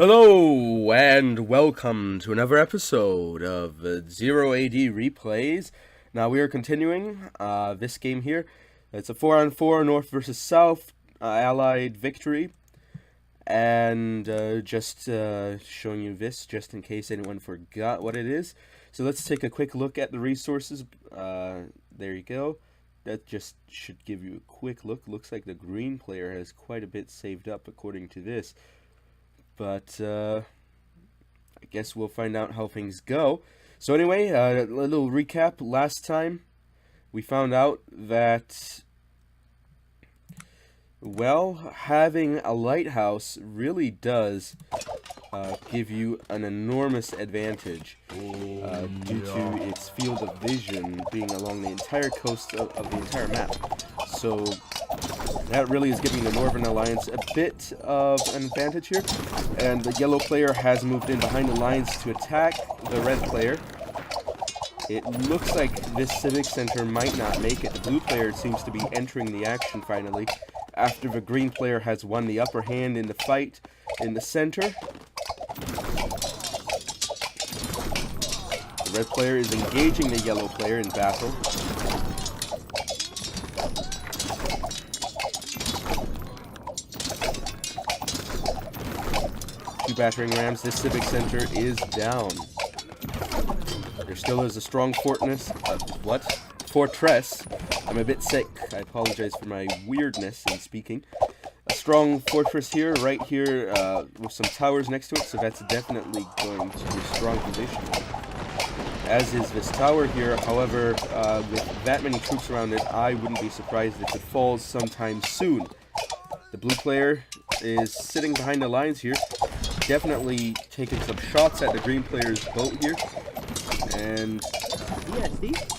Hello and welcome to another episode of Zero AD Replays. Now we are continuing this game here. It's a 4-on-4 North versus South Allied victory, and just showing you this just in case anyone forgot what it is. So let's take a quick look at the resources. There you go. That just should give you a quick look. Looks like the green player has quite a bit saved up according to this. But I guess we'll find out how things go. So anyway, a little recap. Last time we found out that, well, having a lighthouse really does give you an enormous advantage due to its field of vision being along the entire coast of the entire map. So that really is giving the Northern Alliance a bit of an advantage here. And the yellow player has moved in behind the lines to attack the red player. It looks like this civic center might not make it. The blue player seems to be entering the action finally, after the green player has won the upper hand in the fight in the center. The red player is engaging the yellow player in battle. Two battering rams. This civic center is down. There still is a strong fortress. I'm a bit sick. I apologize for my weirdness in speaking. A strong fortress here, right here, with some towers next to it, so that's definitely going to be a strong position. As is this tower here. However, with that many troops around it, I wouldn't be surprised if it falls sometime soon. The blue player is sitting behind the lines here, definitely taking some shots at the green player's boat here. And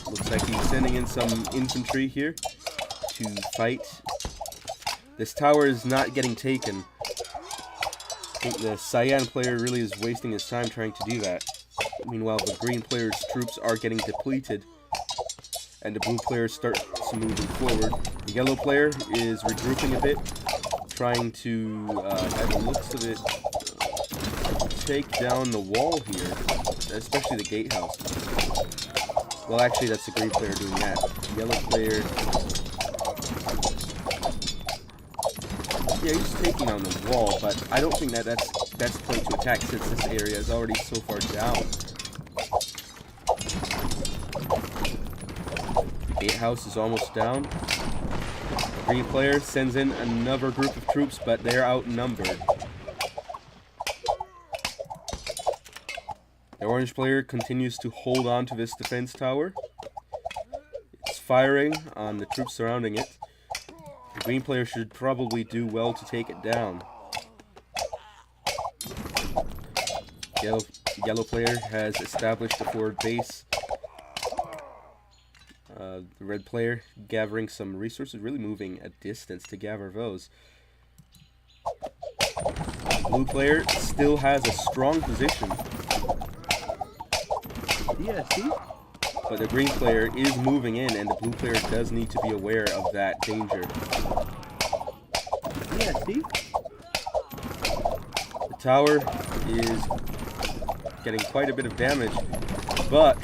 looks like he's sending in some infantry here to fight. This tower is not getting taken. I think the cyan player really is wasting his time trying to do that. Meanwhile, the green player's troops are getting depleted, and the blue player starts moving forward. The yellow player is regrouping a bit, trying to, by the looks of it, take down the wall here, especially the gatehouse. Well, actually, that's the green player doing that. The yellow player, yeah, he's taking on the wall, but I don't think that that's best place to attack since this area is already so far down. The gatehouse is almost down. The green player sends in another group of troops, but they're outnumbered. The orange player continues to hold on to this defense tower. It's firing on the troops surrounding it. The green player should probably do well to take it down. The yellow player has established a forward base. The red player gathering some resources, really moving a distance to gather those. The blue player still has a strong position. But the green player is moving in, and the blue player does need to be aware of that danger. The tower is getting quite a bit of damage, but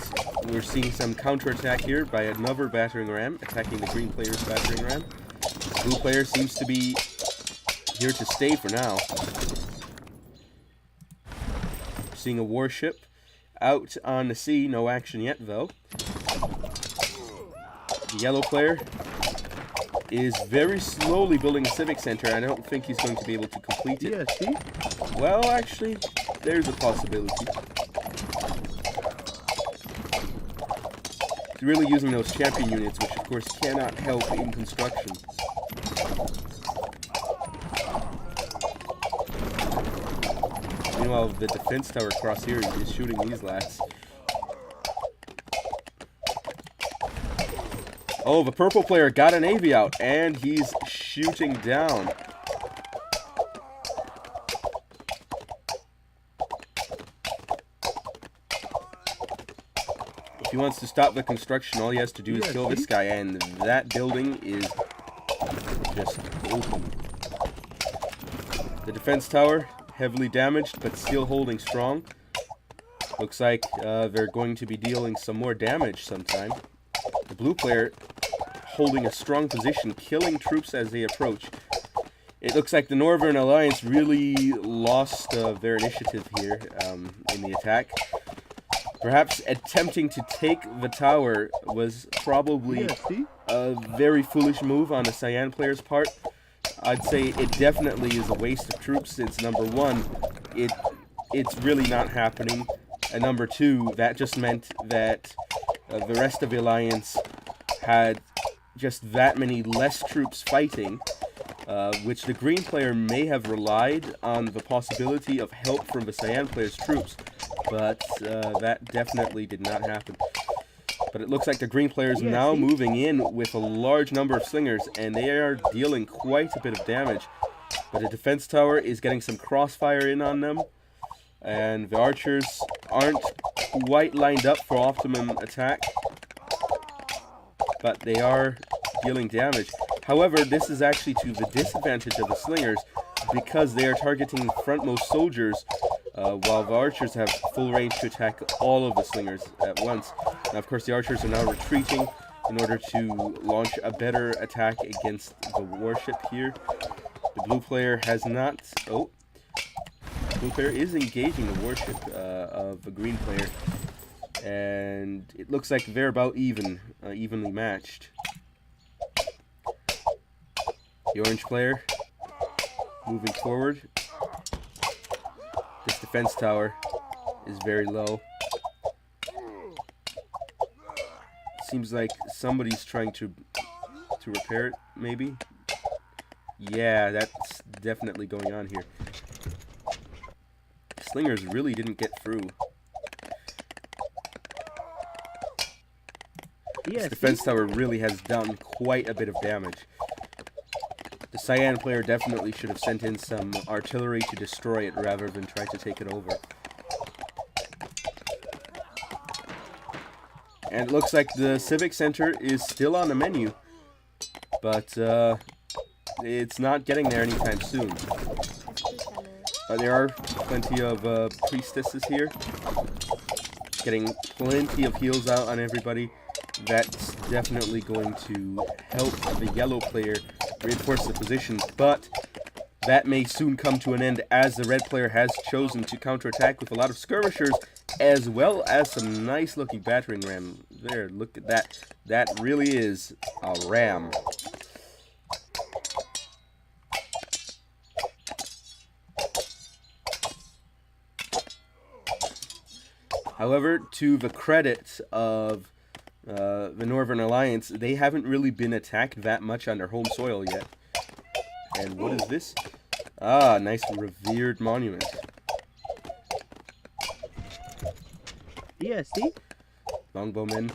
we're seeing some counterattack here by another battering ram attacking the green player's battering ram. The blue player seems to be here to stay for now. We're seeing a warship out on the sea, no action yet though. The yellow player is very slowly building a civic center. I don't think he's going to be able to complete it. Well, actually, there's a possibility. He's really using those champion units, which of course cannot help in construction. Meanwhile, the defense tower across here is shooting these lads. Oh, the purple player got a navy out, and he's shooting down. If he wants to stop the construction, all he has to do is kill this guy, and that building is just open. The defense tower heavily damaged, but still holding strong. Looks like they're going to be dealing some more damage sometime. The blue player holding a strong position, killing troops as they approach. It looks like the Northern Alliance really lost their initiative here in the attack. Perhaps attempting to take the tower was probably a very foolish move on the Cyan player's part. I'd say it definitely is a waste of troops since, number one, it's really not happening. And number two, that just meant that the rest of the Alliance had just that many less troops fighting, which the green player may have relied on the possibility of help from the Cyan player's troops, but that definitely did not happen. But it looks like the green player is now moving in with a large number of slingers, and they are dealing quite a bit of damage. But the defense tower is getting some crossfire in on them, and the archers aren't quite lined up for optimum attack, but they are dealing damage. However, this is actually to the disadvantage of the slingers because they are targeting the frontmost soldiers, while the archers have full range to attack all of the slingers at once. Now, of course, the archers are now retreating in order to launch a better attack against the warship here. The blue player has not... Oh, the blue player is engaging the warship of the green player, and it looks like they're about evenly matched. The orange player moving forward. This defense tower is very low. Seems like somebody's trying to repair it, maybe. Yeah, that's definitely going on here. Slingers really didn't get through. This defense tower really has done quite a bit of damage. The Cyan player definitely should have sent in some artillery to destroy it rather than try to take it over. And it looks like the Civic Center is still on the menu, but it's not getting there anytime soon. There are plenty of priestesses here, getting plenty of heals out on everybody. That's definitely going to help the yellow player reinforce the position, but that may soon come to an end as the red player has chosen to counterattack with a lot of skirmishers as well as some nice looking battering ram. There, look at that. That really is a ram. However, to the credit of the Northern Alliance, they haven't really been attacked that much on their home soil yet. And what is this? Ah, nice revered monument. Yeah, see? Longbowmen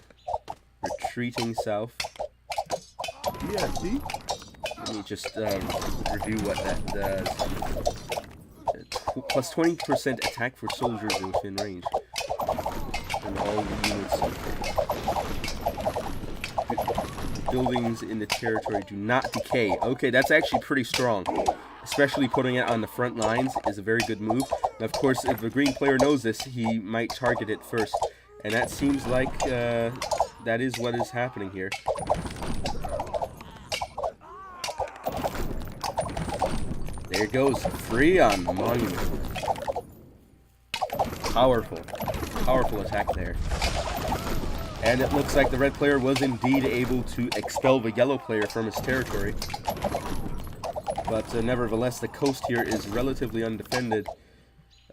retreating south. Yeah, see? Let me just review what that does. Plus 20% attack for soldiers within range. And all units. Buildings in the territory do not decay. Okay, that's actually pretty strong. Especially putting it on the front lines is a very good move. And of course, if the green player knows this, he might target it first. And that seems like that is what is happening here. There it goes. Free on the monument. Powerful. Powerful attack there. And it looks like the red player was indeed able to expel the yellow player from his territory. But nevertheless, the coast here is relatively undefended.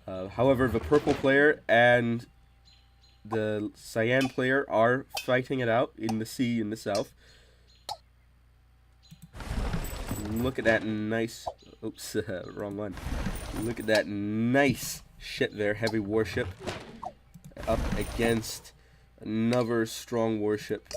However, the purple player and the cyan player are fighting it out in the sea in the south. Look at that nice... Oops, wrong one. Look at that nice ship there, heavy warship, up against another strong warship.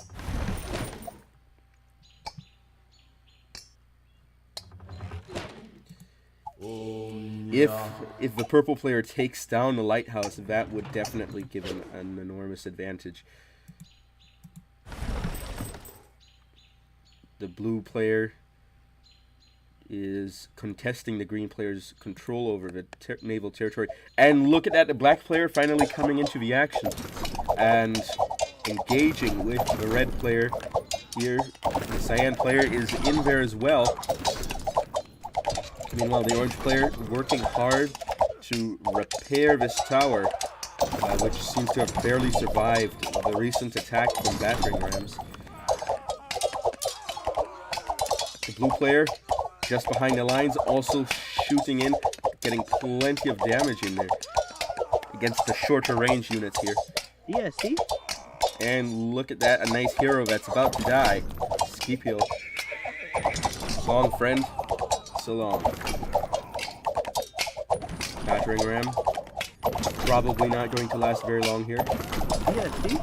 If the purple player takes down the lighthouse, that would definitely give him an enormous advantage. The blue player is contesting the green player's control over the naval territory. And look at that, the black player finally coming into the action and engaging with the red player here. The cyan player is in there as well. Meanwhile, the orange player working hard to repair this tower, which seems to have barely survived the recent attack from battering rams. The blue player, just behind the lines, also shooting in, getting plenty of damage in there against the shorter range units here. Yeah, see? And look at that, a nice hero that's about to die. Scipio. So long, friend. So long. Battering ram. Probably not going to last very long here. Yeah, see?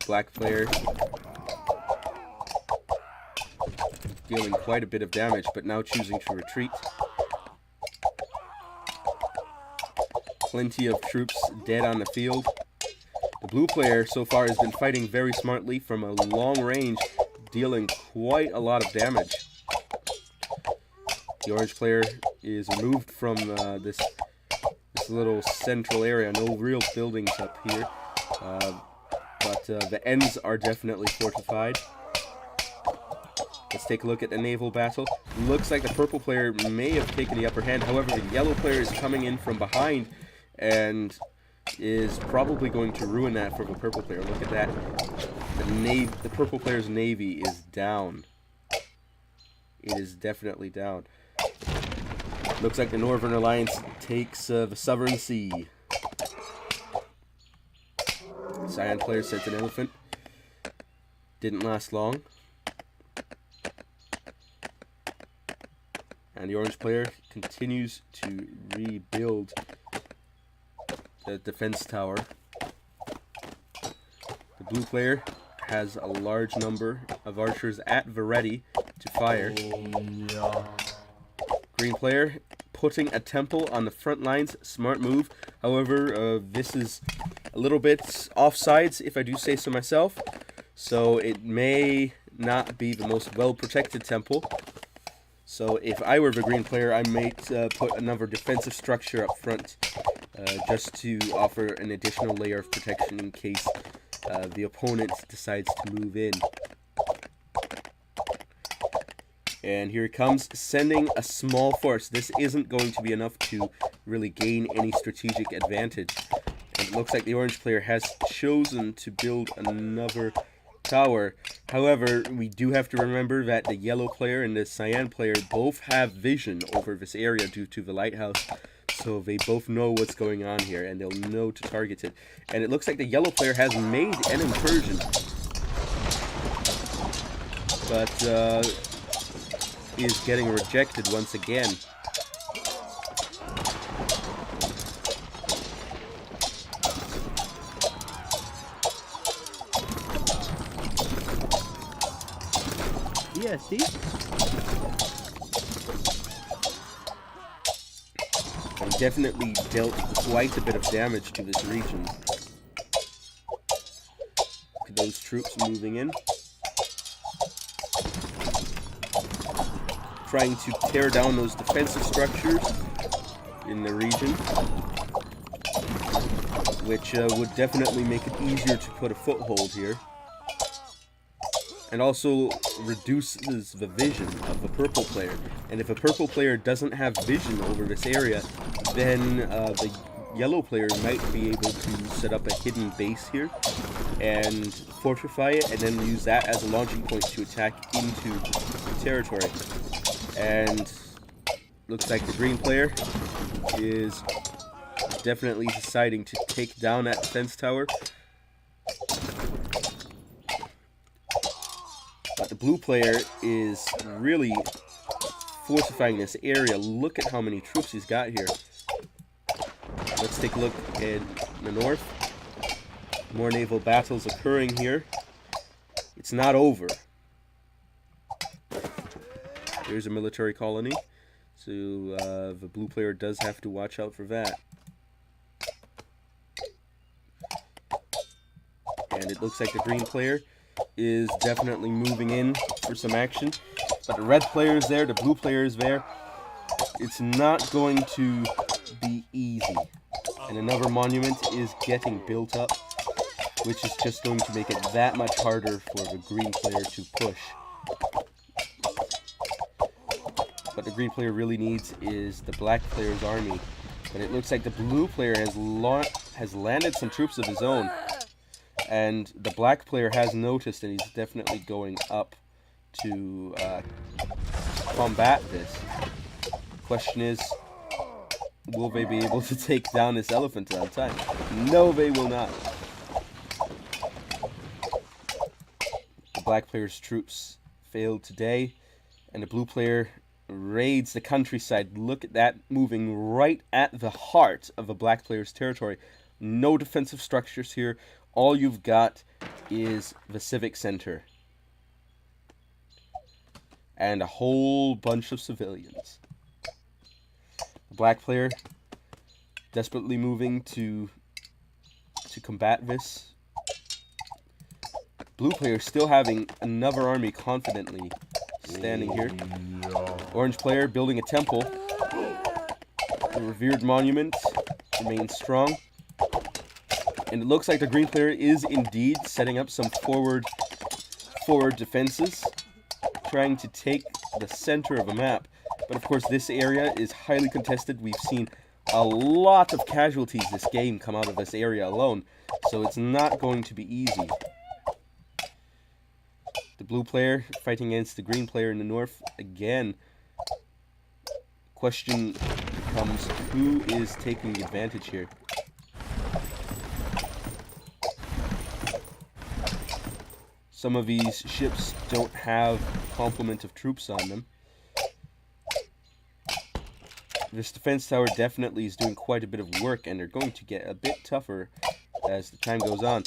Black player dealing quite a bit of damage, but now choosing to retreat. Plenty of troops dead on the field. The blue player so far has been fighting very smartly from a long range, dealing quite a lot of damage. The orange player is removed from this little central area. No real buildings up here, but the ends are definitely fortified. Let's take a look at the naval battle. Looks like the purple player may have taken the upper hand. However, the yellow player is coming in from behind and is probably going to ruin that for the purple player. Look at that. The purple player's navy is down. It is definitely down. Looks like the Northern Alliance takes the Southern Sea. Cyan player sets an elephant. Didn't last long. And the orange player continues to rebuild the defense tower. The blue player has a large number of archers at the ready to fire. Green player putting a temple on the front lines. Smart move. However, this is a little bit offsides, if I do say so myself. So it may not be the most well-protected temple. So if I were the green player, I might put another defensive structure up front, just to offer an additional layer of protection in case the opponent decides to move in. And here it comes, sending a small force. This isn't going to be enough to really gain any strategic advantage. And it looks like the orange player has chosen to build another tower. However, we do have to remember that the yellow player and the cyan player both have vision over this area due to the lighthouse. So they both know what's going on here, and they'll know to target it. And it looks like the yellow player has made an incursion, but is getting rejected once again. Yeah, see? And definitely dealt quite a bit of damage to this region. Look at those troops moving in. Trying to tear down those defensive structures in the region, which would definitely make it easier to put a foothold here. And also reduces the vision of the purple player. And if a purple player doesn't have vision over this area, then the yellow player might be able to set up a hidden base here and fortify it, and then use that as a launching point to attack into the territory. And looks like the green player is definitely deciding to take down that defense tower. But the blue player is really fortifying this area. Look at how many troops he's got here. Let's take a look in the north. More naval battles occurring here. It's not over. There's a military colony, so the blue player does have to watch out for that. And it looks like the green player is definitely moving in for some action. But the red player is there, the blue player is there. It's not going to be easy. And another monument is getting built up, which is just going to make it that much harder for the green player to push. What the green player really needs is the black player's army. But it looks like the blue player has landed some troops of his own. And the black player has noticed, and he's definitely going up to combat this. Question is, will they be able to take down this elephant on time? No, they will not. The black player's troops failed today, and the blue player raids the countryside. Look at that, moving right at the heart of the black player's territory. No defensive structures here. All you've got is the civic center. And a whole bunch of civilians. The black player desperately moving to combat this. Blue player still having another army confidently standing here. Orange player building a temple. The revered monument remains strong. And it looks like the green player is indeed setting up some forward defenses, trying to take the center of a map. But of course this area is highly contested. We've seen a lot of casualties this game come out of this area alone, so it's not going to be easy. The blue player fighting against the green player in the north again. Question becomes, who is taking the advantage here? Some of these ships don't have a complement of troops on them. This defense tower definitely is doing quite a bit of work, and they're going to get a bit tougher as the time goes on.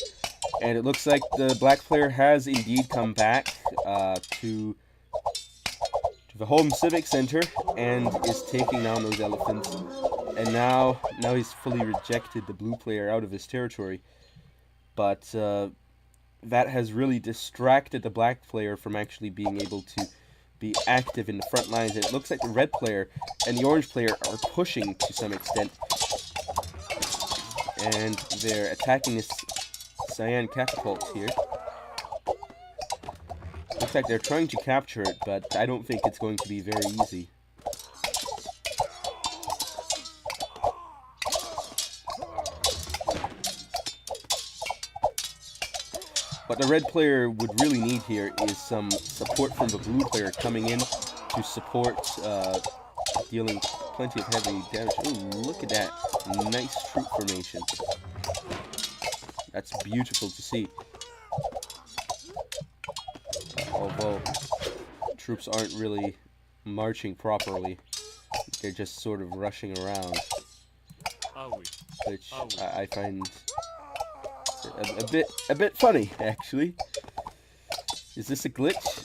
And it looks like the black player has indeed come back to the home civic center and is taking down those elephants. And now he's fully rejected the blue player out of his territory. But that has really distracted the black player from actually being able to be active in the front lines. And it looks like the red player and the orange player are pushing to some extent. And they're attacking this cyan catapult here. Looks like they're trying to capture it, but I don't think it's going to be very easy. What the red player would really need here is some support from the blue player coming in to support dealing plenty of heavy damage. Ooh, look at that. Nice troop formation. That's beautiful to see. Although troops aren't really marching properly, they're just sort of rushing around, which I find a bit funny, actually. Is this a glitch,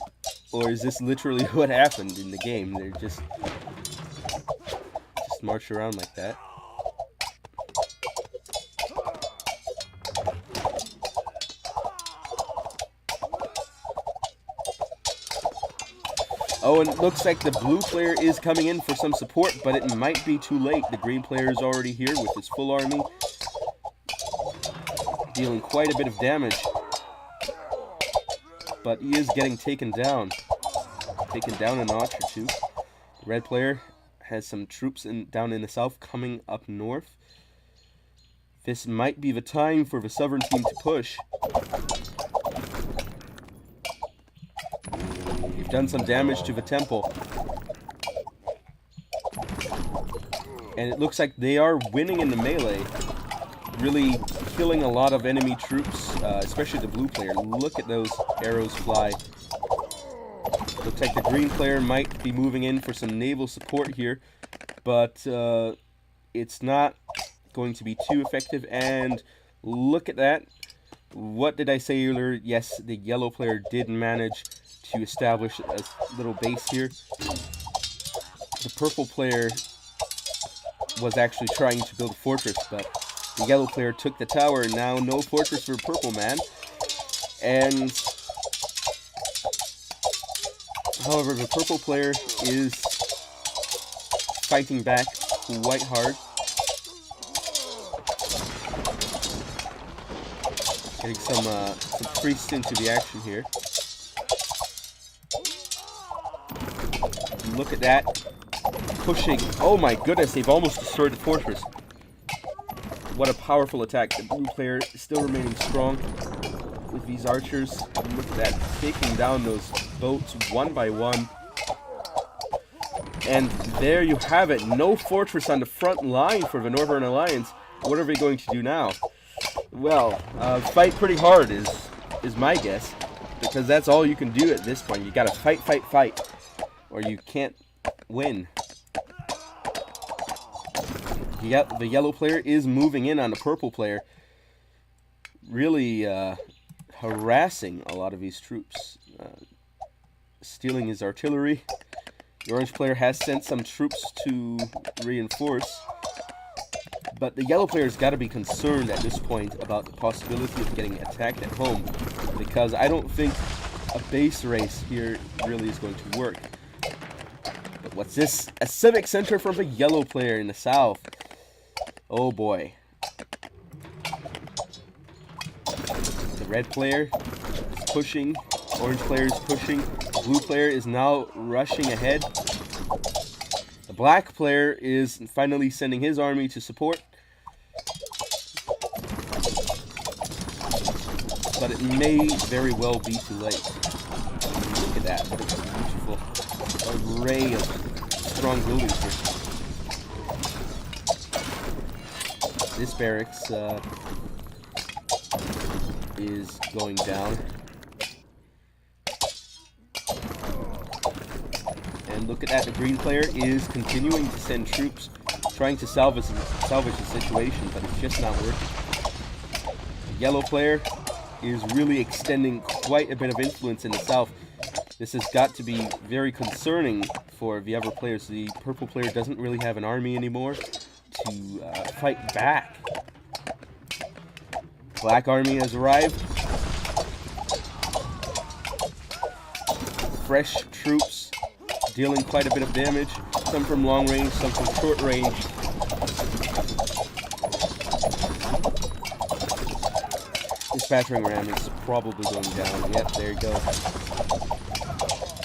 or is this literally what happened in the game? They're just march around like that. Oh, and it looks like the blue player is coming in for some support, but it might be too late. The green player is already here with his full army, dealing quite a bit of damage. But he is getting taken down a notch or two. The red player has some troops down in the south coming up north. This might be the time for the southern team to push. We've done some damage to the temple. And it looks like they are winning in the melee. Really killing a lot of enemy troops, especially the blue player. Look at those arrows fly. Looks like the green player might be moving in for some naval support here, but it's not going to be too effective. And look at that. What did I say earlier? Yes, the yellow player did manage to establish a little base here. The purple player was actually trying to build a fortress, but the yellow player took the tower, and now no fortress for purple man. And However, the purple player is fighting back quite hard. Getting some priests into the action here. Look at that. Pushing. Oh my goodness, they've almost destroyed the fortress. What a powerful attack. The blue player is still remaining strong with these archers. Look at that. Taking down those boats one by one. And there you have it. No fortress on the front line for the Northern Alliance. What are they going to do now? Well, fight pretty hard is my guess. Because that's all you can do at this point. You gotta fight, fight, fight. Or you can't win. The yellow player is moving in on the purple player. Really harassing a lot of these troops. Stealing his artillery. The orange player has sent some troops to reinforce. But the yellow player's got to be concerned at this point about the possibility of getting attacked at home. Because I don't think a base race here really is going to work. But what's this? A civic center from the yellow player in the south. Oh boy. The red player is pushing. Orange player is pushing. The blue player is now rushing ahead. The black player is finally sending his army to support. But it may very well be too late. Look at that. What a beautiful array of strong buildings here. This barracks is going down. And look at that, the green player is continuing to send troops, trying to salvage the situation, but it's just not working. The yellow player is really extending quite a bit of influence in the south. This has got to be very concerning for the other players. The purple player doesn't really have an army anymore to fight back. Black army has arrived. Fresh troops dealing quite a bit of damage. Some from long range, some from short range. This battering ram is probably going down. Yep, there you go.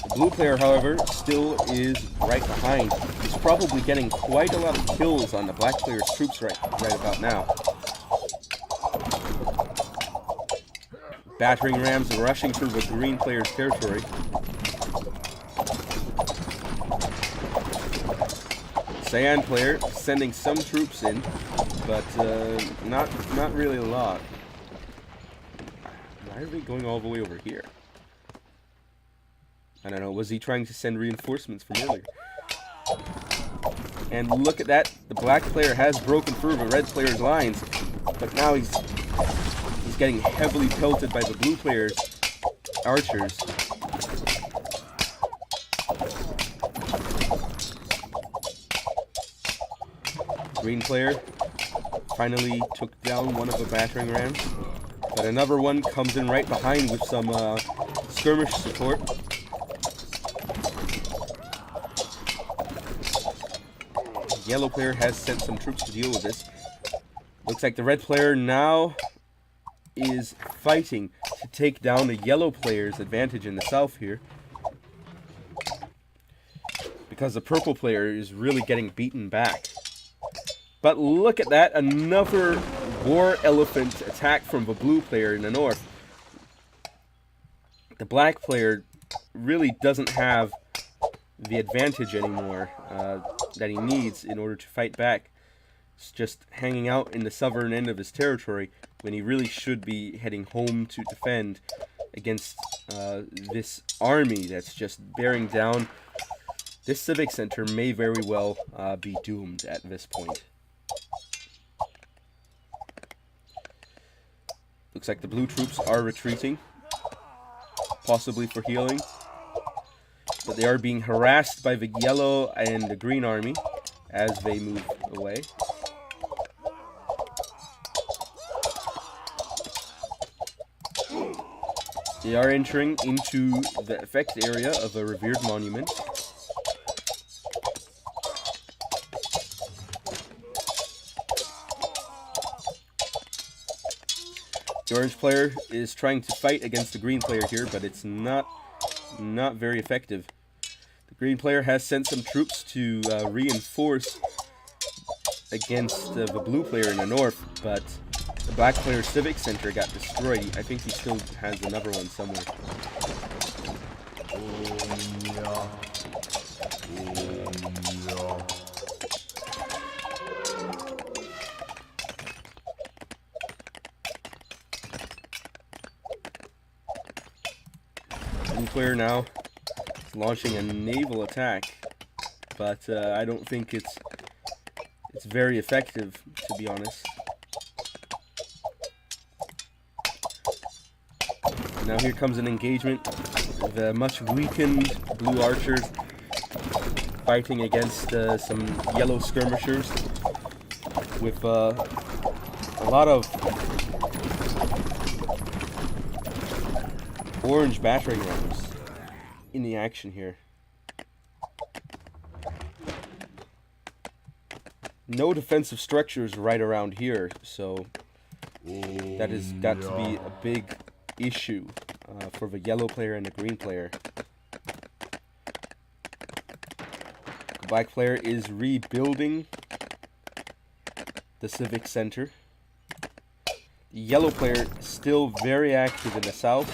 The blue player, however, still is right behind. He's probably getting quite a lot of kills on the black player's troops right about now. Battering rams rushing through the green player's territory. Cyan player sending some troops in, but not really a lot. Why are they going all the way over here? I don't know. Was he trying to send reinforcements from earlier? And look at that. The black player has broken through the red player's lines, but now he's getting heavily pelted by the blue player's archers. Green player finally took down one of the battering rams, but another one comes in right behind with some skirmish support. Yellow player has sent some troops to deal with this. Looks like the red player now is fighting to take down the yellow player's advantage in the south here, because the purple player is really getting beaten back. But look at that, another war elephant attack from the blue player in the north. The black player really doesn't have the advantage anymore that he needs in order to fight back. It's just hanging out in the southern end of his territory when he really should be heading home to defend against this army that's just bearing down. This civic center may very well be doomed at this point. Looks like the blue troops are retreating, possibly for healing, but they are being harassed by the yellow and the green army as they move away. They are entering into the effect area of a revered monument. The orange player is trying to fight against the green player here, but it's not very effective. The green player has sent some troops to reinforce against the blue player in the north, but the black player's civic center got destroyed. I think he still has another one somewhere. Blue player now is launching a naval attack, but I don't think it's very effective, to be honest. Now here comes an engagement. The much weakened blue archers fighting against some yellow skirmishers with a lot of orange battering rams in the action here. No defensive structures right around here, so that has got to be a big issue for the yellow player and the green player. The black player is rebuilding the civic center. The yellow player still very active in the south.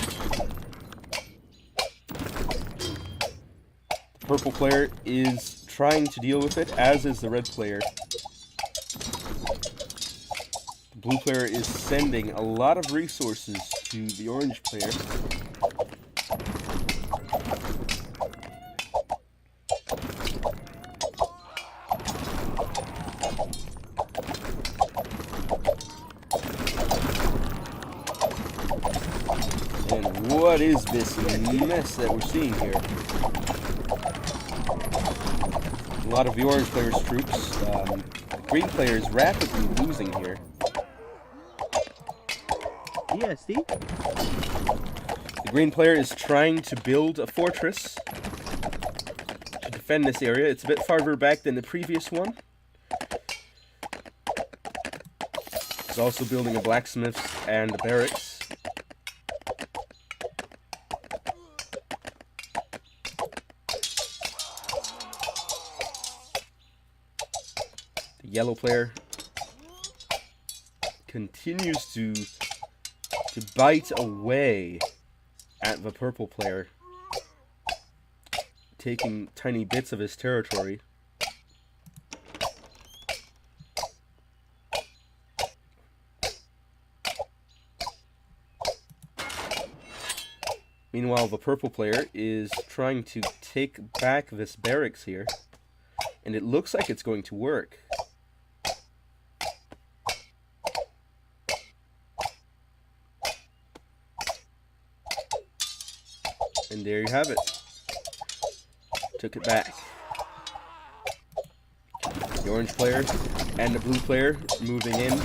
The purple player is trying to deal with it, as is the red player. The blue player is sending a lot of resources to the orange player. And what is this mess that we're seeing here? A lot of the orange player's troops. The green player is rapidly losing here. Yeah, see? The green player is trying to build a fortress to defend this area. It's a bit farther back than the previous one. He's also building a blacksmith's and a barracks. The yellow player continues to bite away at the purple player, taking tiny bits of his territory. Meanwhile, the purple player is trying to take back this barracks here, and it looks like it's going to work. And there you have it. Took it back. The orange player and the blue player moving in.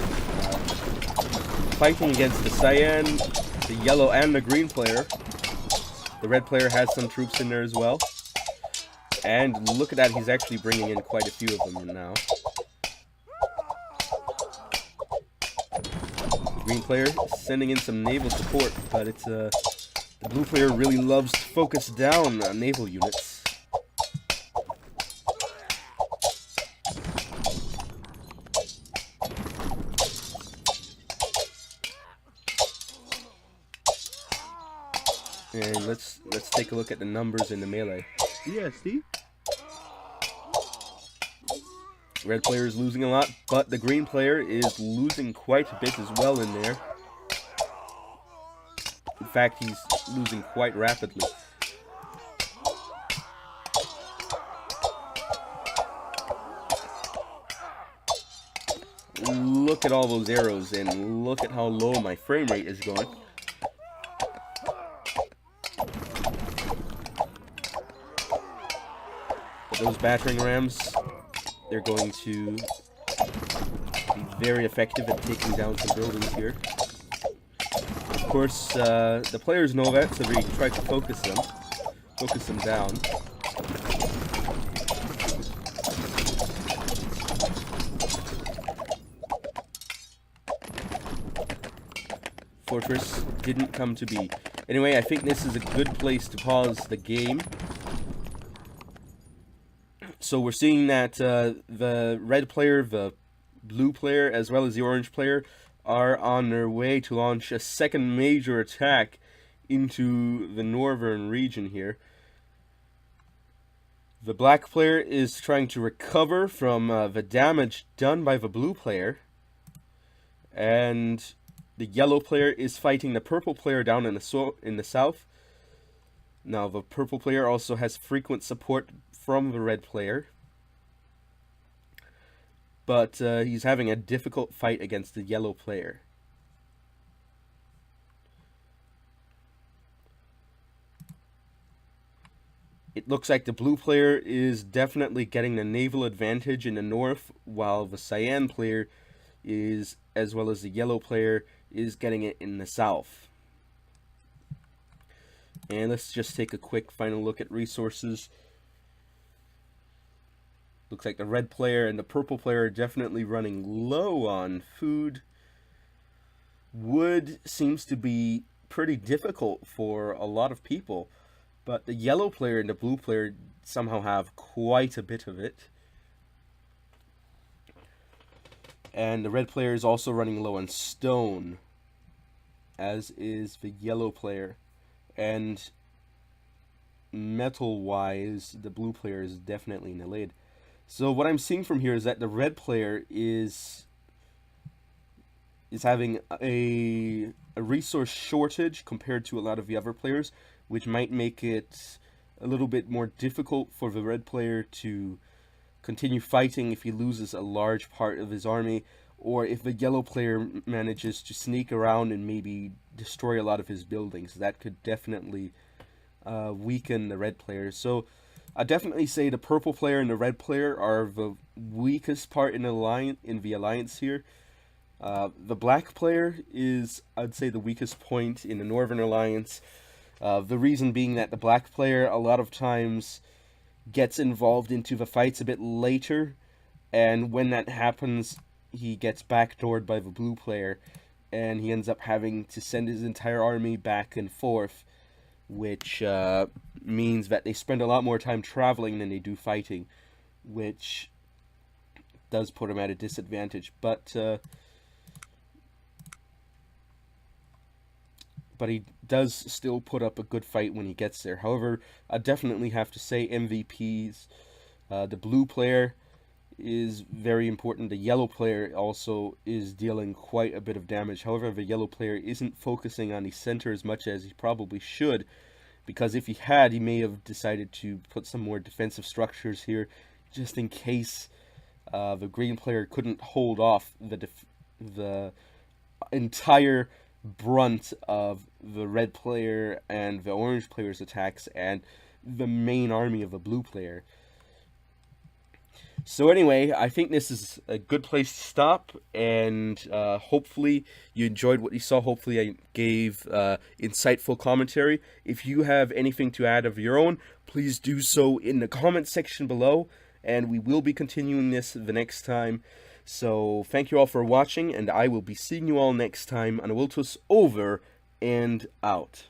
Fighting against the cyan, the yellow, and the green player. The red player has some troops in there as well. And look at that, he's actually bringing in quite a few of them now. The green player sending in some naval support, but it's the blue player really loves to focus down on naval units. And let's take a look at the numbers in the melee. Yeah, see? Red player is losing a lot, but the green player is losing quite a bit as well in there. In fact, he's losing quite rapidly. Look at all those arrows, and look at how low my frame rate is going. But those battering rams, they're going to be very effective at taking down some buildings here. Of course, the players know that, so they try to focus them down. Fortress didn't come to be. Anyway, I think this is a good place to pause the game. So we're seeing that the red player, the blue player, as well as the orange player are on their way to launch a second major attack into the northern region here. The black player is trying to recover from the damage done by the blue player, and the yellow player is fighting the purple player down in the south. Now, the purple player also has frequent support from the red player, but he's having a difficult fight against the yellow player. It looks like the blue player is definitely getting the naval advantage in the north, while the cyan player is, as well as the yellow player, is getting it in the south. And let's just take a quick final look at resources. Looks like the red player and the purple player are definitely running low on food. Wood seems to be pretty difficult for a lot of people, but the yellow player and the blue player somehow have quite a bit of it. And the red player is also running low on stone, as is the yellow player. And metal-wise, the blue player is definitely in the lead. So what I'm seeing from here is that the red player is having a resource shortage compared to a lot of the other players, which might make it a little bit more difficult for the red player to continue fighting if he loses a large part of his army, or if the yellow player manages to sneak around and maybe destroy a lot of his buildings. That could definitely weaken the red player. So I definitely say the purple player and the red player are the weakest part in the alliance here. The black player is, I'd say, the weakest point in the Northern Alliance. The reason being that the black player a lot of times gets involved into the fights a bit later, and when that happens, he gets backdoored by the blue player, and he ends up having to send his entire army back and forth, which means that they spend a lot more time traveling than they do fighting, which does put him at a disadvantage. But he does still put up a good fight when he gets there. However, I definitely have to say MVPs. The blue player is very important. The yellow player also is dealing quite a bit of damage. However, the yellow player isn't focusing on the center as much as he probably should, because if he had, he may have decided to put some more defensive structures here, just in case the green player couldn't hold off the entire brunt of the red player and the orange player's attacks and the main army of the blue player. So anyway, I think this is a good place to stop, and hopefully you enjoyed what you saw. Hopefully I gave insightful commentary. If you have anything to add of your own, please do so in the comment section below, and we will be continuing this the next time. So thank you all for watching, and I will be seeing you all next time on Awiltus over and out.